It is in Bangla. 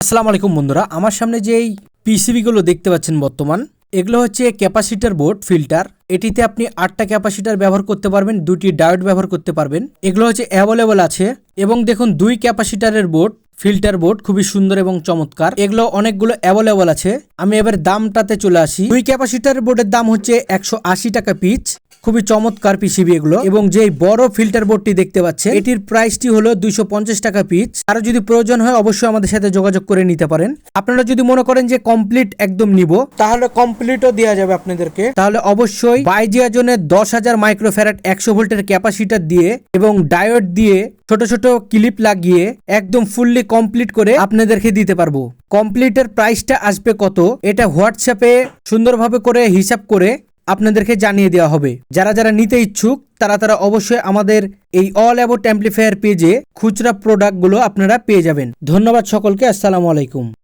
আসসালামু আলাইকুম বন্ধুরা, আমার সামনে যেই পিসিবিগুলো দেখতে পাচ্ছেন বর্তমান, এগুলো হচ্ছে ক্যাপাসিটার বোর্ড ফিল্টার। এটিতে আপনি 8টা ক্যাপাসিটার ব্যবহার করতে পারবেন, 2টি ডায়োড ব্যবহার করতে পারবেন। এগুলো হচ্ছে অ্যাভেলেবল আছে এবং দেখুন 2 ক্যাপাসিটারের বোর্ড ফিল্টার বোর্ড খুবই সুন্দর এবং চমৎকার। এগুলো অনেকগুলো অ্যাভেলেবল আছে। আমি এবার দামটাতে চলে আসি। 2 ক্যাপাসিটার বোর্ডের দাম হচ্ছে 180 টাকা পিচ। খুবই চমৎকার পিসিবি এগুলো। এবং যেই বড় ফিল্টার বোর্ডটি দেখতে পাচ্ছেন, এটির প্রাইসটি হলো 250 টাকা পিচ। আর যদি প্রয়োজন হয় অবশ্যই আমাদের সাথে যোগাযোগ করে নিতে পারেন। আপনারা যদি মনে করেন যে কমপ্লিট একদম নিব, তাহলে কমপ্লিটও দেওয়া যাবে আপনাদেরকে। তাহলে অবশ্যই বাইজিয়া জোনের 10,000 মাইক্রোফ্যারাড 100 ভোল্টের ক্যাপাসিটার দিয়ে এবং ডায়োড দিয়ে ছোট ছোট ক্লিপ লাগিয়ে একদম ফুললি কমপ্লিট করে আপনাদেরকে দিতে পারবো। কমপ্লিটের প্রাইসটা আসবে কত, এটা হোয়াটসঅ্যাপে সুন্দরভাবে করে হিসাব করে আপনাদেরকে জানিয়ে দেওয়া হবে। যারা যারা নিতে ইচ্ছুক তারা অবশ্যই আমাদের এই অল অ্যাবাউট অ্যাম্পলিফায়ার পেজে খুচরা প্রোডাক্টগুলো আপনারা পেয়ে যাবেন। ধন্যবাদ সকলকে। আসসালামু আলাইকুম।